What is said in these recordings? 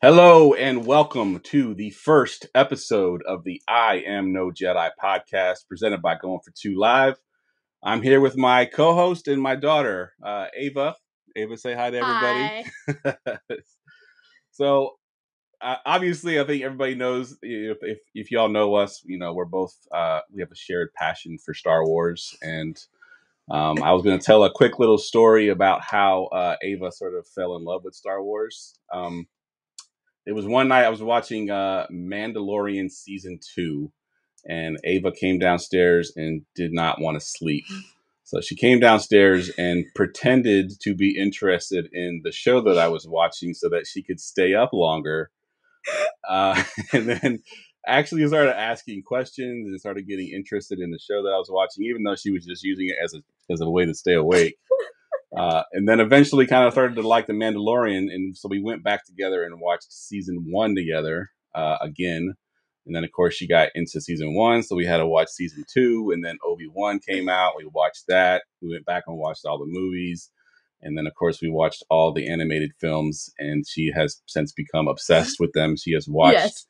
Hello and welcome to the first episode of the I Am No Jedi podcast presented by Going42 Live. I'm here with my co-host and my daughter, Ava. Ava, say hi to everybody. Hi. So, obviously, I think everybody knows, if y'all know us, we're both, we have a shared passion for Star Wars. And I was going to tell a quick little story about how Ava sort of fell in love with Star Wars. It was one night I was watching Mandalorian Season 2, and Ava came downstairs and did not want to sleep. So she came downstairs and pretended to be interested in the show that I was watching so that she could stay up longer. And then actually started asking questions and started getting interested in the show that I was watching, even though she was just using it as a way to stay awake. And then eventually kind of started to like The Mandalorian. And so we went back together and watched season 1 together again. And then, of course, she got into season 1. So we had to watch season 2. And then Obi-Wan came out. We watched that. We went back and watched all the movies. And then, of course, we watched all the animated films. And she has since become obsessed with them. She has watched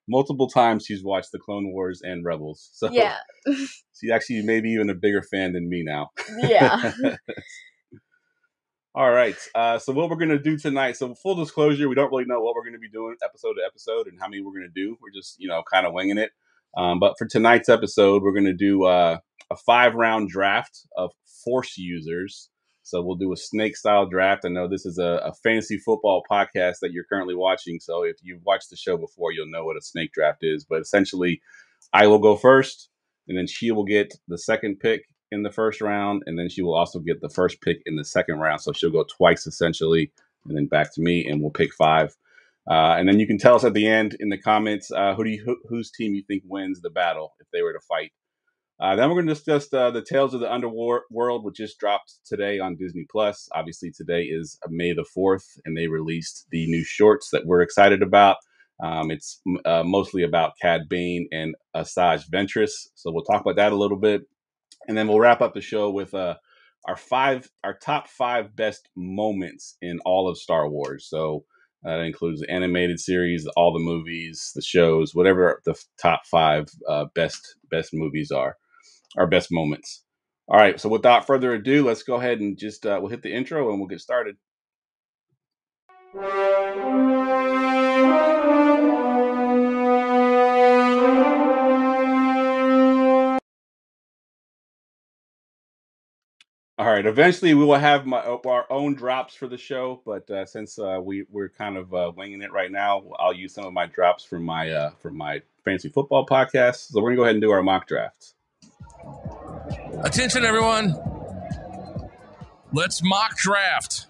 multiple times she's watched the Clone Wars and Rebels. So Yeah. She's actually maybe even a bigger fan than me now. Yeah. All right. So what we're going to do tonight. So full disclosure, we don't really know what we're going to be doing episode to episode and how many we're going to do. We're just, kind of winging it. But for tonight's episode, we're going to do a 5-round draft of force users. So we'll do a snake style draft. I know this is a fantasy football podcast that you're currently watching. So if you've watched the show before, you'll know what a snake draft is. But essentially, I will go first. And then she will get the second pick in the first round. And then she will also get the first pick in the second round. So she'll go twice, essentially, and then back to me, and we'll pick 5. And then you can tell us at the end in the comments whose team you think wins the battle if they were to fight. Then we're going to discuss the Tales of the Underworld, which just dropped today on Disney+. Obviously, today is May the 4th, and they released the new shorts that we're excited about. It's mostly about Cad Bane and Asajj Ventress. So we'll talk about that a little bit. And then we'll wrap up the show with our top 5 best moments in all of Star Wars. So that includes the animated series, all the movies, the shows, whatever the top 5 best movies are, our best moments. All right. So without further ado, let's go ahead and just we'll hit the intro and we'll get started. All right. Eventually, we will have our own drops for the show, but since we're kind of winging it right now, I'll use some of my drops from my fantasy football podcast. So we're gonna go ahead and do our mock draft. Attention, everyone! Let's mock draft.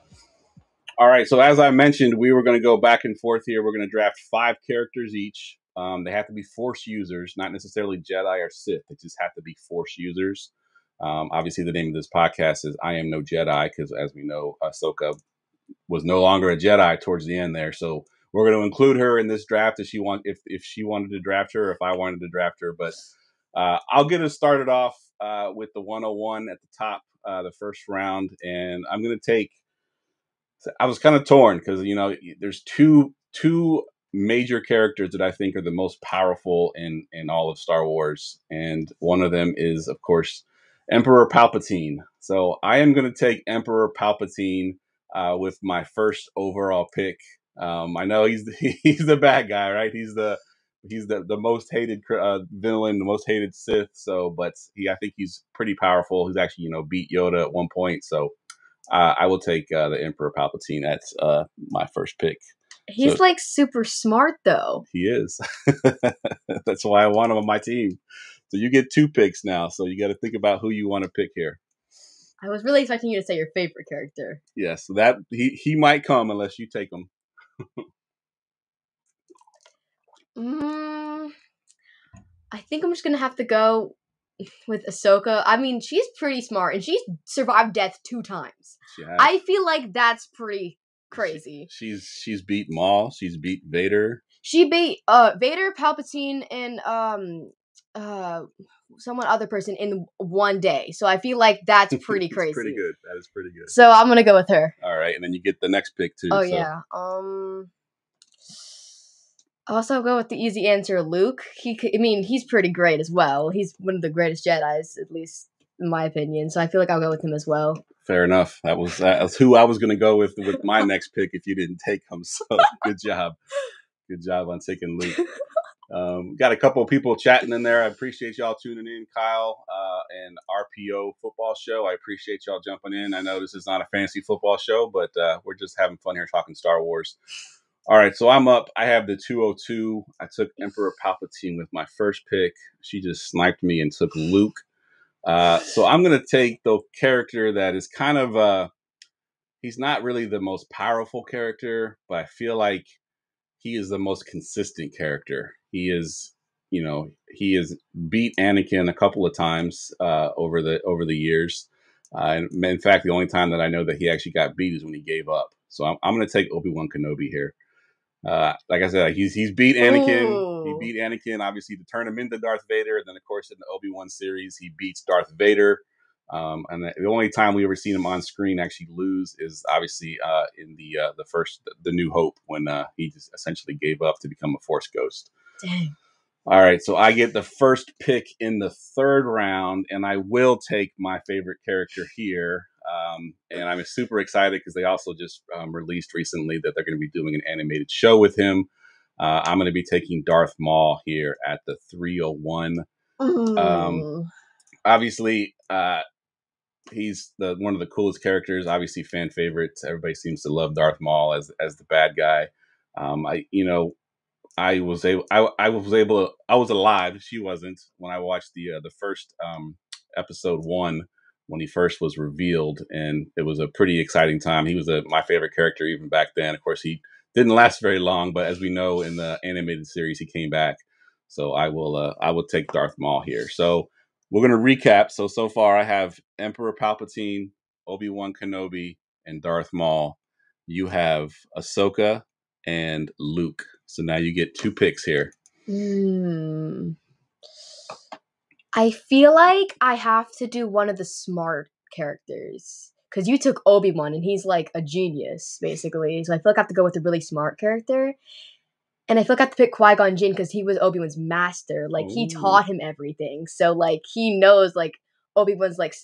All right. So as I mentioned, we were going to go back and forth here. We're going to draft 5 characters each. They have to be force users, not necessarily Jedi or Sith. They just have to be force users. Obviously, the name of this podcast is I Am No Jedi, because as we know, Ahsoka was no longer a Jedi towards the end there. So we're going to include her in this draft if she wanted to draft her, if I wanted to draft her. But I'll get us started off with the 101 at the top, the first round. And I'm going to take, I was kind of torn because, there's two major characters that I think are the most powerful in all of Star Wars. And one of them is, of course, Emperor Palpatine. So I am going to take Emperor Palpatine with my first overall pick. I know he's the bad guy, right? He's the most hated villain, the most hated Sith. So, but I think he's pretty powerful. He's actually beat Yoda at one point. So I will take the Emperor Palpatine at my first pick. He's like super smart, though. He is. That's why I want him on my team. So you get 2 picks now. So you got to think about who you want to pick here. I was really expecting you to say your favorite character. Yes, that he might come unless you take him. I think I'm just gonna have to go with Ahsoka. I mean, she's pretty smart, and she's survived death 2 times. I feel like that's pretty crazy. She's beat Maul. She's beat Vader. She beat Vader, Palpatine, and someone other person in one day. So I feel like that's pretty crazy. Pretty good. That is pretty good. So I'm gonna go with her. All right, and then you get the next pick too. Oh so. yeah. Also go with the easy answer, Luke. He's pretty great as well. He's one of the greatest Jedis, at least in my opinion. So I feel like I'll go with him as well. Fair enough. That's who I was going to go with my next pick if you didn't take him. So good job. Good job on taking Luke. Got a couple of people chatting in there. I appreciate y'all tuning in, Kyle and RPO Football Show. I appreciate y'all jumping in. I know this is not a fantasy football show, but we're just having fun here talking Star Wars. All right, so I'm up. I have the 202. I took Emperor Palpatine with my first pick. She just sniped me and took Luke. So I'm going to take the character that is kind of, he's not really the most powerful character, but I feel like he is the most consistent character. He is beat Anakin a couple of times over the years. And in fact, the only time that I know that he actually got beat is when he gave up. So I'm going to take Obi-Wan Kenobi here. Like I said, he's beat Anakin. Ooh. He beat Anakin, obviously, to turn him into Darth Vader. And then, of course, in the Obi-Wan series, he beats Darth Vader. And the only time we ever seen him on screen actually lose is obviously in the New Hope, when he just essentially gave up to become a Force ghost. Dang. All right, so I get the first pick in the third round, and I will take my favorite character here. And I'm super excited because they also just released recently that they're going to be doing an animated show with him. I'm going to be taking Darth Maul here at the 301. Obviously, he's one of the coolest characters. Obviously, fan favorites. Everybody seems to love Darth Maul as the bad guy. I was alive. She wasn't, when I watched the first episode 1 when he first was revealed, and it was a pretty exciting time. He was my favorite character even back then. Of course, he didn't last very long, but as we know in the animated series, he came back. So I will take Darth Maul here. So we're gonna recap. So far I have Emperor Palpatine, Obi-Wan Kenobi, and Darth Maul. You have Ahsoka and Luke. So now you get 2 picks here. I feel like I have to do one of the smart characters. Because you took Obi-Wan, and he's like a genius, basically. So I feel like I have to go with a really smart character. And I feel like I have to pick Qui-Gon Jinn because he was Obi-Wan's master. Like, he taught him everything. So, like, he knows, like, Obi-Wan's, like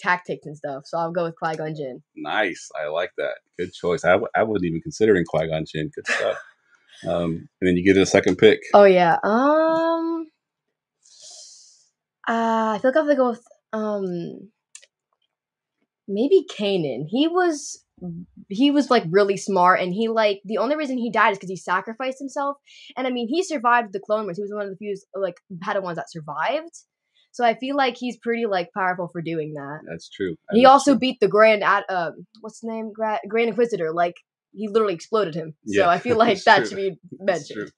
tactics and stuff. So I'll go with Qui-Gon Jinn. Nice. I like that. Good choice. I wasn't even considering Qui-Gon Jinn. Good stuff. And then you get a second pick. Oh, yeah. I feel like I have to go with, maybe Kanan. He was like really smart, and he like the only reason he died is because he sacrificed himself. And I mean, he survived the Clone Wars. He was one of the few like Padawans that survived. So I feel like he's pretty like powerful for doing that. That's true. He also beat the Grand Inquisitor. Like, he literally exploded him. So I feel like that should be mentioned.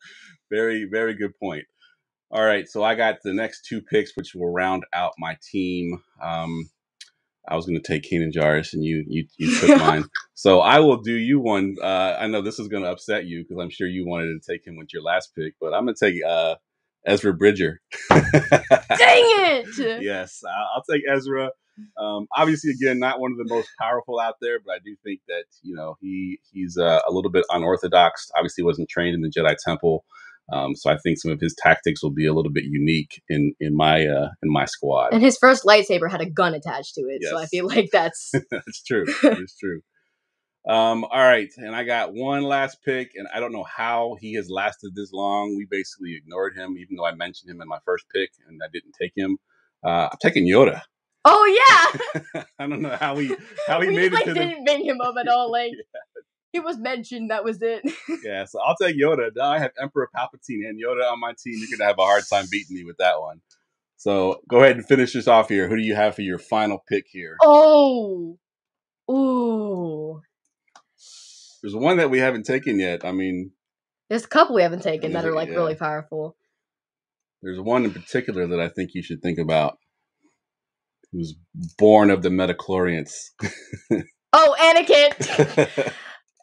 Very, very good point. All right, so I got the next 2 picks, which will round out my team. I was going to take Kanan Jarrus, and you took mine. So I will do you one. I know this is going to upset you because I'm sure you wanted to take him with your last pick, but I'm going to take Ezra Bridger. Dang it! Yes, I'll take Ezra. Obviously, again, not one of the most powerful out there, but I do think that he's a little bit unorthodox. Obviously, wasn't trained in the Jedi Temple. So I think some of his tactics will be a little bit unique in my squad. And his first lightsaber had a gun attached to it, yes. So I feel like that's that's true. It's true. All right, and I got one last pick, and I don't know how he has lasted this long. We basically ignored him, even though I mentioned him in my first pick, and I didn't take him. I'm taking Yoda. Oh yeah. I don't know how he made it. We didn't bring him up at all. Like. Yeah. He was mentioned. That was it. Yeah, so I'll take Yoda. Now I have Emperor Palpatine and Yoda on my team. You're going to have a hard time beating me with that one. So go ahead and finish this off here. Who do you have for your final pick here? Oh. Ooh. There's one that we haven't taken yet. I mean, there's a couple we haven't taken that are like really powerful. There's one in particular that I think you should think about. He was born of the midichlorians. Oh, Anakin.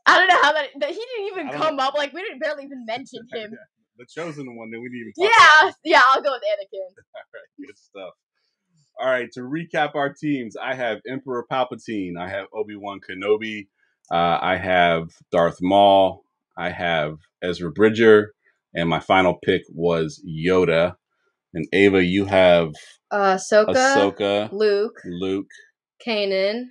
I don't know how that he didn't even come up. Like, we didn't barely even mention him. The chosen one that we didn't even talk about. Yeah, I'll go with Anakin. All right, good stuff. All right, to recap our teams, I have Emperor Palpatine, I have Obi-Wan Kenobi, I have Darth Maul, I have Ezra Bridger, and my final pick was Yoda. And Ava, you have Ahsoka, Luke, Kanan,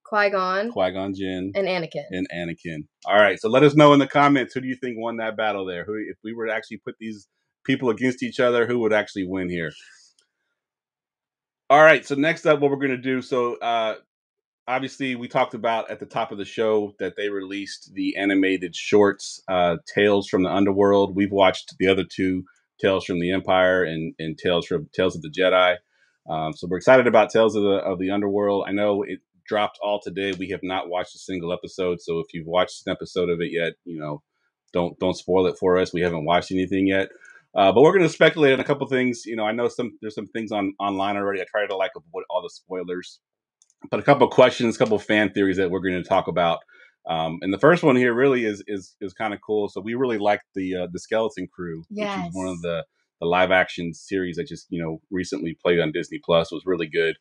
Qui-Gon Jinn, and Anakin. All right, so let us know in the comments, who do you think won that battle there? Who, if we were to actually put these people against each other, who would actually win here? All right, so next up, what we're going to do, so obviously we talked about at the top of the show that they released the animated shorts, Tales from the Underworld. We've watched the other two, Tales from the Empire and Tales of the Jedi. So we're excited about Tales of the Underworld. I know it dropped all today. We have not watched a single episode, so if you've watched an episode of it yet, don't spoil it for us. We haven't watched anything yet. But we're going to speculate on a couple things. I know there's some things online already. I try to avoid all the spoilers, but a couple of questions, a couple of fan theories that we're going to talk about. And the first one here really is kind of cool. So we really like the Skeleton Crew, which is one of the live action series that just recently played on Disney Plus. Was really good.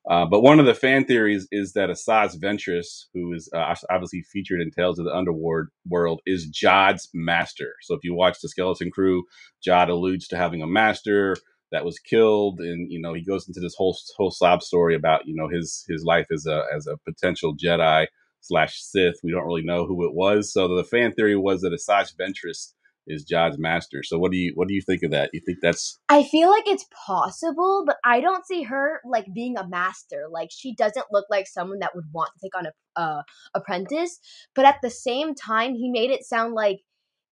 But one of the fan theories is that Asajj Ventress, who is obviously featured in Tales of the Underworld, is Jod's master. So if you watch the Skeleton Crew, Jod alludes to having a master that was killed, and he goes into this whole sob story about his life as a potential Jedi / Sith. We don't really know who it was. So the fan theory was that Asajj Ventress is Jod's master. So what do you think of that? You think that's? I feel like it's possible, but I don't see her being a master. She doesn't look like someone that would want to take on a apprentice. But at the same time, he made it sound like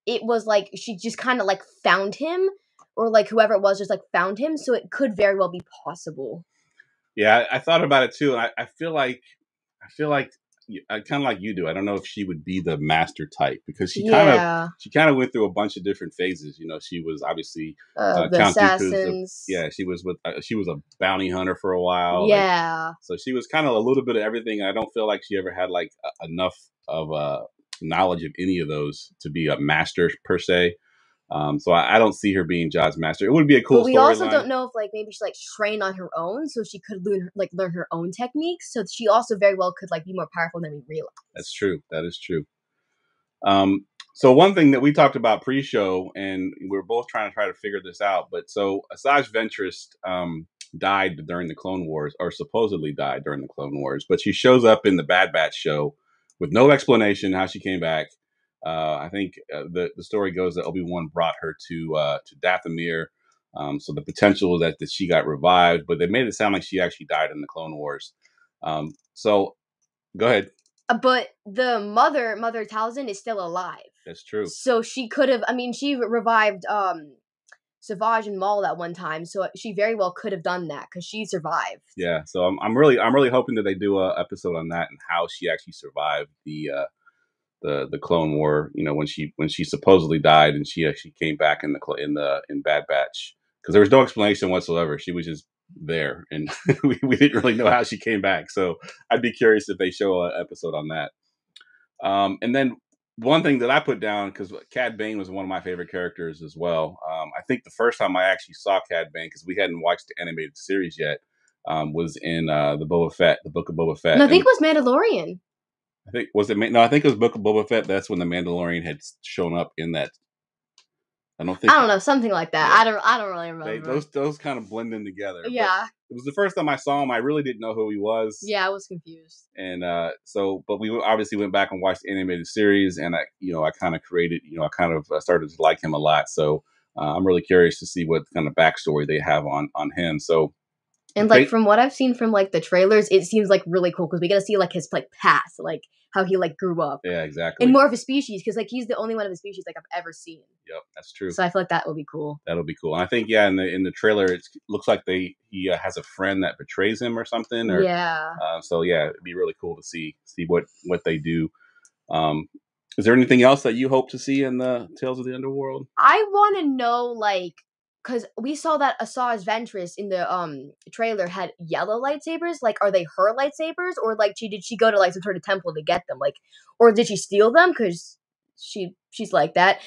it was she just kind of found him, or whoever it was just found him. So it could very well be possible. Yeah, I thought about it too, and I feel like kind of like you do. I don't know if she would be the master type, because she kind of went through a bunch of different phases. She was obviously the assassins. She was a bounty hunter for a while. Yeah. So she was kind of a little bit of everything. And I don't feel like she ever had enough of knowledge of any of those to be a master per se. So I don't see her being Jod's master. It would be a cool storyline. But we also don't know if maybe she trained on her own, so she could learn her own techniques. So she also very well could be more powerful than we realize. That's true. That is true. So one thing that we talked about pre-show, and we're both trying to figure this out, but so Asajj Ventress died during the Clone Wars, or supposedly died during the Clone Wars, but she shows up in the Bad Batch show with no explanation how she came back. I think the story goes that Obi-Wan brought her to Dathomir, so the potential that she got revived, but they made it sound like she actually died in the Clone Wars. So go ahead. But the mother Talzin is still alive. That's true. So she could have. She revived Savage and Maul at one time, so she very well could have done that because she survived. Yeah. So I'm really hoping that they do a episode on that and how she actually survived the Clone War. When she supposedly died and she actually came back in Bad Batch, because there was no explanation whatsoever. She was just there, and we didn't really know how she came back. So I'd be curious if they show an episode on that. And then one thing that I put down, because Cad Bane was one of my favorite characters as well. I think the first time I actually saw Cad Bane, because we hadn't watched the animated series yet, was in the Book of Boba Fett. No, I think it was Mandalorian. I think it was Book of Boba Fett. That's when the Mandalorian had shown up in that. I don't know, something like that. Yeah. I don't really remember. Those kind of blend in together. Yeah. But it was the first time I saw him. I really didn't know who he was. Yeah, I was confused. And but we obviously went back and watched the animated series, and I kind of started to like him a lot. So I'm really curious to see what kind of backstory they have on him. So. And from what I've seen from the trailers, it seems really cool because we get to see his past, how he grew up. Yeah, exactly. And more of a species, because he's the only one of his species I've ever seen. Yep, that's true. So I feel that will be cool. That'll be cool. And I think in the trailer it looks like he has a friend that betrays him or something. Or, yeah. So yeah, it'd be really cool to see what they do. Is there anything else that you hope to see in the Tales of the Underworld? I want to know because we saw that Asajj Ventress in the trailer had yellow lightsabers. Are they her lightsabers, or did she go to some sort of temple to get them? Or did she steal them? Because she's like that.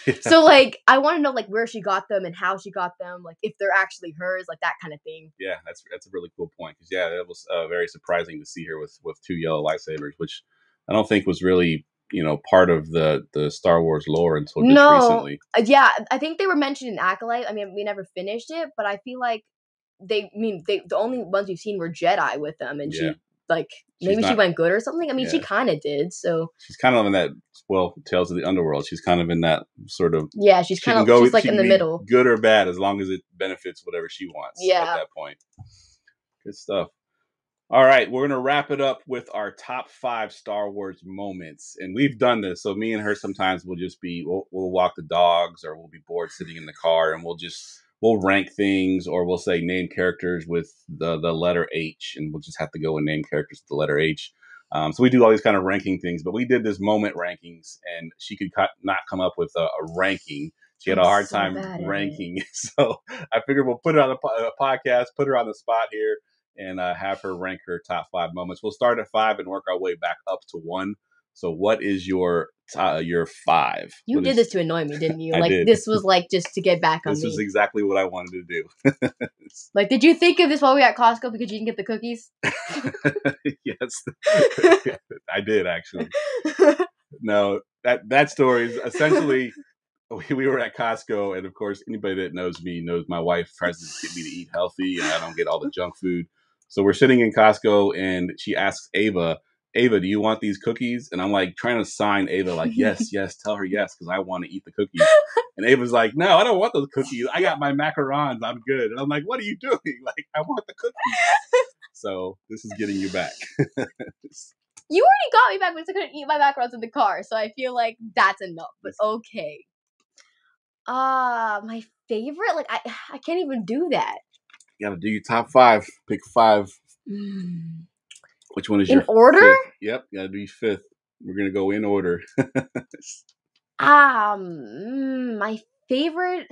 Yeah. So like I want to know like where she got them and how she got them, like if they're actually hers, like that kind of thing. Yeah, that's a really cool point because it was very surprising to see her with two yellow lightsabers, which I don't think was really part of the Star Wars lore until just recently. Yeah, I think they were mentioned in Acolyte. I mean, we never finished it, but I feel like the only ones we've seen were Jedi with them, and she like maybe she went good or something. I mean, she kind of did. So she's kind of in that Tales of the Underworld. She's kind of in that sort of she's like in the middle, good or bad, as long as it benefits whatever she wants. Yeah, at that point, good stuff. All right, we're gonna wrap it up with our top 5 Star Wars moments, and we've done this. So me and her sometimes will just be we'll walk the dogs, or we'll be bored sitting in the car, and we'll rank things, or we'll say name characters with the letter H, and we'll just have to go and name characters with the letter H. So we do all these kind of ranking things, but we did this moment rankings, and she could not come up with a ranking. She had a hard time ranking, so I figured we'll put it on a podcast, put her on the spot here, and have her rank her top 5 moments. We'll start at 5 and work our way back up to 1. So what is your 5? You did this to annoy me, didn't you? I did. This was like just to get back on me. This is exactly what I wanted to do. Like, did you think of this while we were at Costco because you didn't get the cookies? Yes, I did actually. No, that story is essentially we were at Costco, and of course, anybody that knows me knows my wife tries to get me to eat healthy, and I don't get all the junk food. So we're sitting in Costco, and she asks Ava, do you want these cookies? And I'm like trying to sign Ava, like, yes, tell her yes, because I want to eat the cookies. And Ava's like, no, I don't want those cookies. I got my macarons. I'm good. And I'm like, what are you doing? Like, I want the cookies. So this is getting you back. You already got me back, but I couldn't eat my macarons in the car. So I feel like that's enough. But okay. My favorite? Like, I can't even do that. You gotta do your top 5. Pick 5. Which one is in order? 5th? Yep, you gotta do your 5th. We're gonna go in order. My favorite.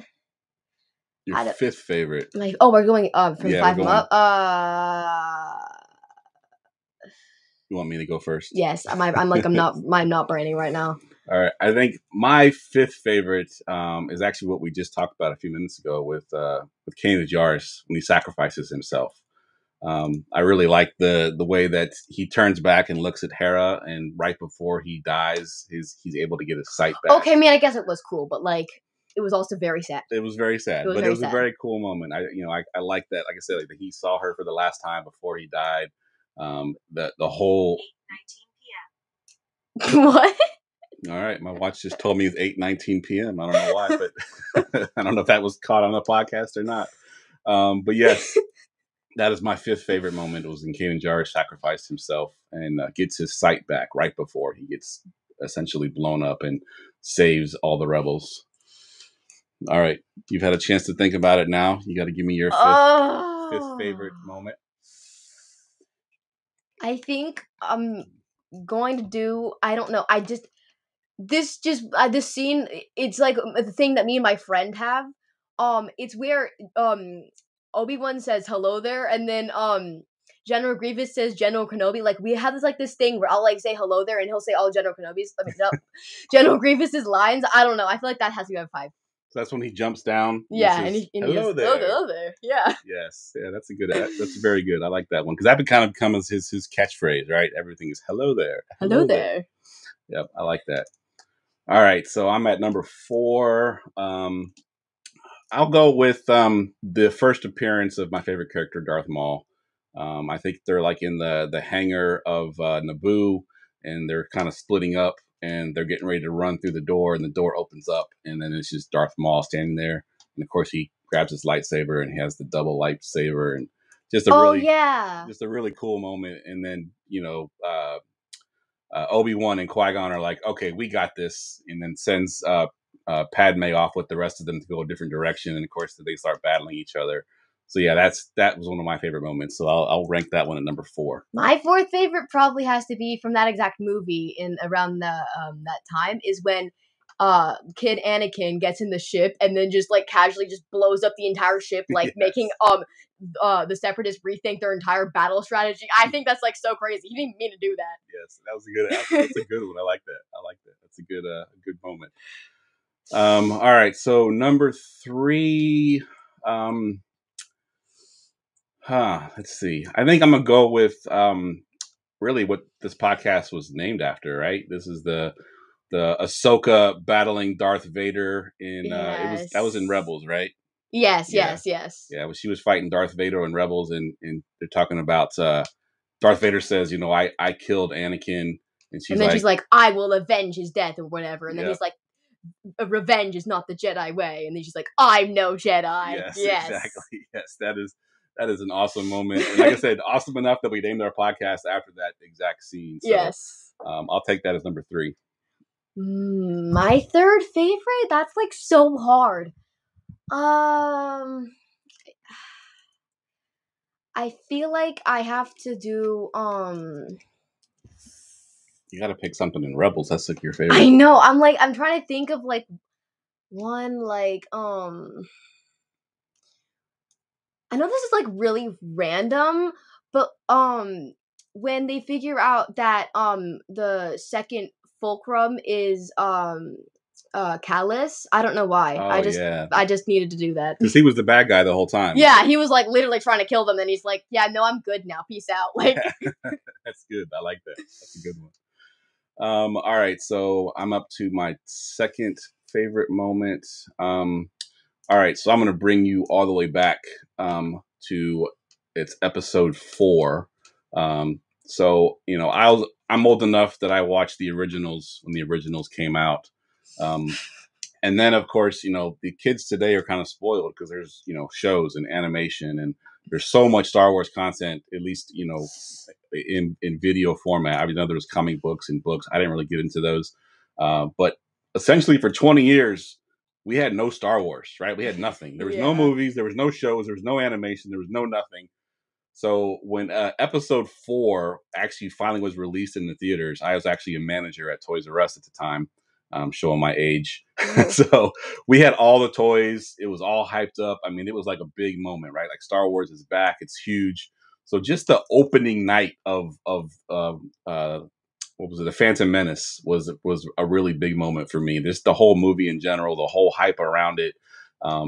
Your 5th favorite. We're going from 5 up. You want me to go first? Yes, I'm not braining right now. All right, I think my 5th favorite is actually what we just talked about a few minutes ago with Kanan Jarrus when he sacrifices himself. I really like the way that he turns back and looks at Hera, and right before he dies, he's able to get his sight back. Okay, I guess it was cool, but like it was also very sad. It was very sad, but it was a very cool moment. I like that. Like I said, that he saw her for the last time before he died. The whole 8:19 p.m. What? All right, my watch just told me it's 8:19 p.m. I don't know why, but I don't know if that was caught on the podcast or not. But yes, that is my 5th favorite moment. It was when Kanan Jarrus sacrificed himself and gets his sight back right before he gets essentially blown up and saves all the rebels. All right, you've had a chance to think about it now. You got to give me your 5th favorite moment. I think I'm going to do. I don't know. This scene. It's like the thing that me and my friend have. It's where Obi-Wan says hello there, and then General Grievous says General Kenobi. Like we have this thing where I'll like say hello there, and he'll say all General Kenobi's. General Grievous's lines. I don't know. I feel like that has to be at 5. So that's when he jumps down. Yeah, and he hello goes, there. Hello there. Yeah. Yes. Yeah, that's a good. That's very good. I like that one because that kind of becomes his catchphrase, right? Everything is hello there. Hello there. Yep, I like that. All right, so I'm at number 4. I'll go with the first appearance of my favorite character, Darth Maul. I think they're like in the hangar of Naboo, and they're kind of splitting up, and they're getting ready to run through the door, and the door opens up, and then it's just Darth Maul standing there, and of course he grabs his lightsaber, and he has the double lightsaber, and just a really cool moment. And then Obi-Wan and Qui-Gon are like, okay, we got this, and then sends Padme off with the rest of them to go a different direction, and of course they start battling each other. So yeah, that was one of my favorite moments. So I'll rank that one at number 4. My 4th favorite probably has to be from that exact movie in around that time is when kid Anakin gets in the ship and then just like casually just blows up the entire ship, like yes. making the Separatists rethink their entire battle strategy. I think that's like so crazy. He didn't mean to do that. Yes, that was a good. That's a good one. I like that. a good moment. All right, so number 3. Let's see. I think I'm gonna go with really what this podcast was named after. Right, this is the Ahsoka battling Darth Vader in that was in Rebels, right? Yes. Yeah, well, she was fighting Darth Vader in Rebels, and they're talking about Darth Vader says, I killed Anakin, and she's like, I will avenge his death or whatever, and then he's like, revenge is not the Jedi way, and then she's like, I'm no Jedi. Yes. Exactly. Yes, that is an awesome moment, and like I said, awesome enough that we named our podcast after that exact scene. So, yes. I'll take that as number 3. My third favorite? That's like so hard. I feel like I have to do You got to pick something in Rebels. That's like your favorite. I know. I'm trying to think of like one like I know this is like really random, but when they figure out that the second fulcrum is Callus, I don't know why. I just needed to do that. Because he was the bad guy the whole time. Yeah, he was like literally trying to kill them, and he's like, yeah, no, I'm good now. Peace out. Like That's good. I like that. That's a good one. All right, so I'm up to my second favorite moment. All right, so I'm going to bring you all the way back to it's episode 4. So I'm old enough that I watched the originals when the originals came out, and then of course the kids today are kind of spoiled because there's shows and animation, and there's so much Star Wars content, at least in video format. I know there was comic books and books. I didn't really get into those, but essentially for 20 years. We had no Star Wars, right? We had nothing. There was no movies. There was no shows. There was no animation. There was no nothing. So when episode 4 actually finally was released in the theaters, I was actually a manager at Toys R Us at the time, showing my age. So we had all the toys. It was all hyped up. I mean, it was like a big moment, right? Like Star Wars is back. It's huge. So just the opening night of what was it? The Phantom Menace was a really big moment for me. Just the whole movie in general, the whole hype around it.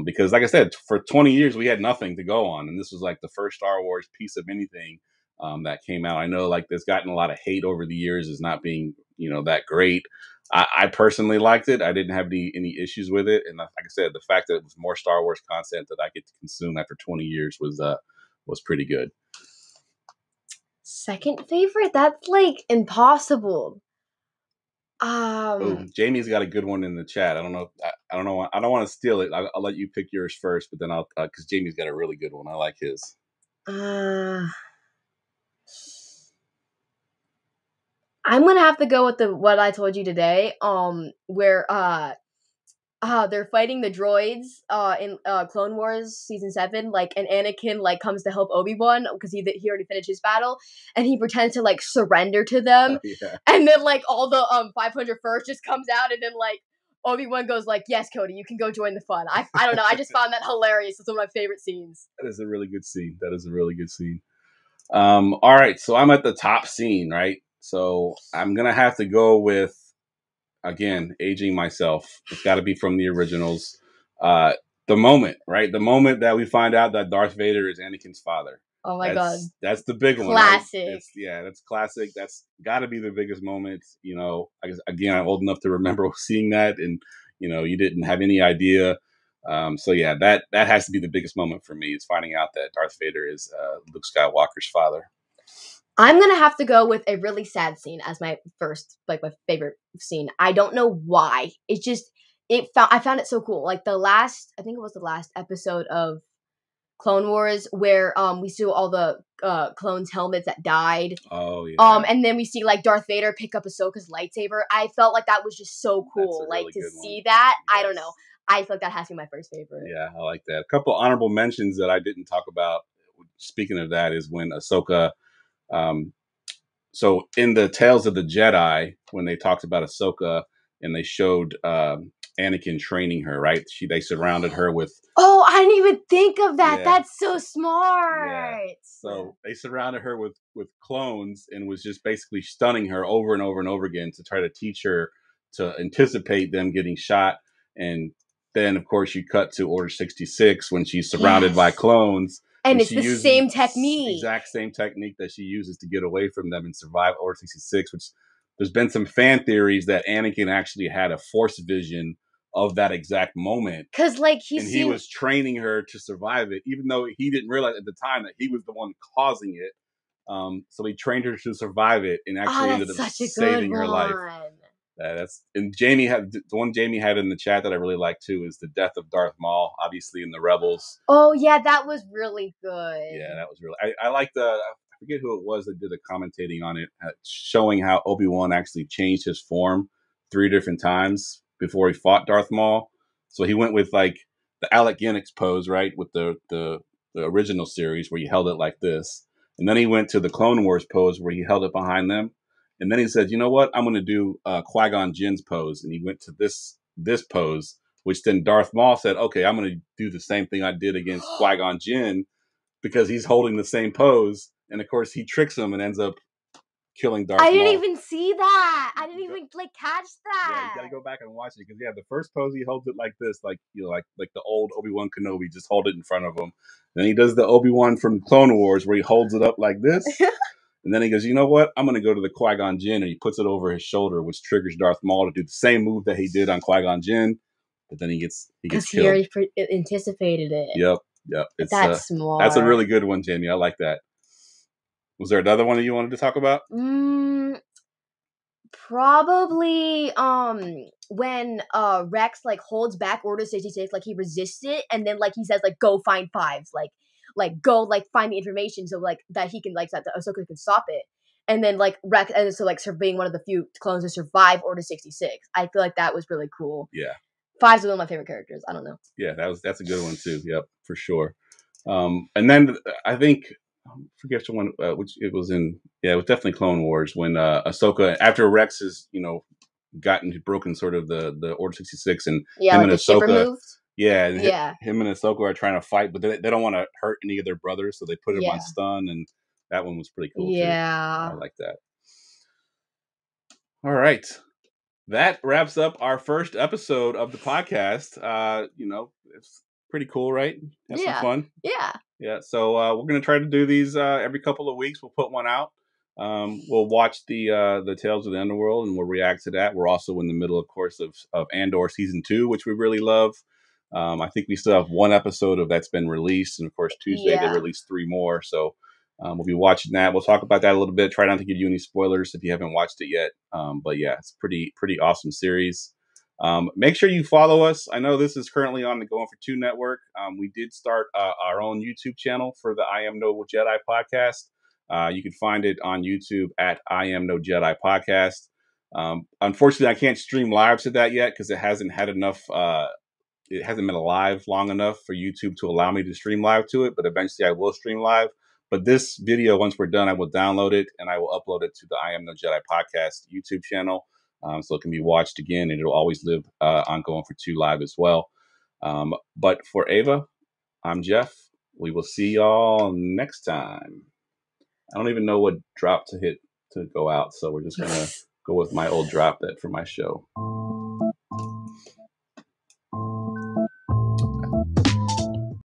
Because like I said, for 20 years, we had nothing to go on. And this was like the first Star Wars piece of anything that came out. I know like there's gotten a lot of hate over the years as not being, that great. I personally liked it. I didn't have any issues with it. And like I said, the fact that it was more Star Wars content that I get to consume after 20 years was pretty good. Second favorite? That's like impossible. Jamie's got a good one in the chat. I don't know. I don't know. I don't want to steal it. I'll let you pick yours first, but then I'll because Jamie's got a really good one. I like his. I'm gonna have to go with what I told you today. Where they're fighting the droids in Clone Wars season 7, like, and Anakin like comes to help Obi-Wan because he already finished his battle, and he pretends to like surrender to them, and then like all the 501st just comes out, and then like Obi-Wan goes like, yes, Cody, you can go join the fun. I don't know, I just found that hilarious. It's one of my favorite scenes. That is a really good scene. All right, so I'm at the top scene, right? So I'm gonna have to go with, again, aging myself. It's got to be from the originals. The moment, right? The moment that we find out that Darth Vader is Anakin's father. Oh my God. That's the big one. Classic. Right? That's classic. That's got to be the biggest moment. I guess, again, I'm old enough to remember seeing that, and you didn't have any idea. So yeah, that has to be the biggest moment for me, is finding out that Darth Vader is Luke Skywalker's father. I'm gonna have to go with a really sad scene as my first, like, my favorite scene. I don't know why. I found it so cool. Like I think it was the last episode of Clone Wars where we see all the clones' helmets that died. Oh yeah. And then we see like Darth Vader pick up Ahsoka's lightsaber. I felt like that was just so cool. Like to see that. Yes. I don't know. I feel like that has to be my first favorite. Yeah, I like that. A couple honorable mentions that I didn't talk about. Speaking of that, is when Ahsoka. So in the Tales of the Jedi, when they talked about Ahsoka and they showed Anakin training her, right? They surrounded her with. Oh, I didn't even think of that. Yeah. That's so smart. Yeah. So they surrounded her with clones and was just basically stunning her over and over and over again to try to teach her to anticipate them getting shot. And then, of course, you cut to Order 66 when she's surrounded by clones. And it's the same technique. Exact same technique that she uses to get away from them and survive Order 66, which there's been some fan theories that Anakin actually had a force vision of that exact moment. Because, like, he was training her to survive it, even though he didn't realize at the time that he was the one causing it. So he trained her to survive it and actually ended up saving her life. And Jamie had the one Jamie had in the chat that I really like too is the death of Darth Maul, obviously in the Rebels. Oh yeah, that was really good. Yeah, that was really. I like I forget who it was that did the commentating on it, showing how Obi-Wan actually changed his form 3 different times before he fought Darth Maul. So he went with like the Alec Guinness pose, right, with the original series where he held it like this, and then he went to the Clone Wars pose where he held it behind them. And then he said, you know what, I'm going to do Qui-Gon Jinn's pose. And he went to this pose, which then Darth Maul said, okay, I'm going to do the same thing I did against Qui-Gon Jinn because he's holding the same pose. And, of course, he tricks him and ends up killing Darth Maul. I didn't even see that. I didn't even, catch that. Yeah, you got to go back and watch it because, the first pose, he holds it like this, like the old Obi-Wan Kenobi, just hold it in front of him. Then he does the Obi-Wan from Clone Wars where he holds it up like this. And then he goes, you know what? I'm going to go to the Qui-Gon Jinn, and he puts it over his shoulder, which triggers Darth Maul to do the same move that he did on Qui-Gon Jinn. But then he gets killed. Because he already anticipated it. Yep. That's smart. That's a really good one, Jamie. I like that. Was there another one that you wanted to talk about? Probably when Rex holds back Order 66, he resists it, and then he says go find fives, go find the information so that he can that Ahsoka can stop it. And then Rex, and so being one of the few clones to survive Order 66. I feel that was really cool. Yeah. Five's one of my favorite characters. I don't know. Yeah, that's a good one too. Yep, for sure. And then I think I forget which one, which it was in. Yeah, it was definitely Clone Wars when Ahsoka, after Rex has broken sort of the Order 66 and him and Ahsoka. Yeah, and him and Ahsoka are trying to fight, but they don't want to hurt any of their brothers, so they put him on stun, and that one was pretty cool too. Yeah, I like that. All right. That wraps up our first episode of the podcast. It's pretty cool, right? Have some fun. Yeah. So we're gonna try to do these every couple of weeks. We'll put one out. We'll watch the Tales of the Underworld and we'll react to that. We're also in the middle, of course, of Andor season 2, which we really love. I think we still have 1 episode of that's been released, and of course Tuesday they released 3 more. So we'll be watching that. We'll talk about that a little bit. Try not to give you any spoilers if you haven't watched it yet. But yeah, it's pretty awesome series. Make sure you follow us. I know this is currently on the GoingFor2 network. We did start our own YouTube channel for the I Am No Jedi podcast. You can find it on YouTube at I Am No Jedi podcast. Unfortunately, I can't stream live to that yet because it hasn't had enough. It hasn't been alive long enough for YouTube to allow me to stream live to it. But eventually, I will stream live. But this video, once we're done, I will download it and I will upload it to the I Am No Jedi podcast YouTube channel. So it can be watched again, and it'll always live on GoingFor2 Live as well. But for Ava, I'm Geoff. We will see y'all next time. I don't even know what drop to hit to go out, so we're just going to go with my old drop that for my show.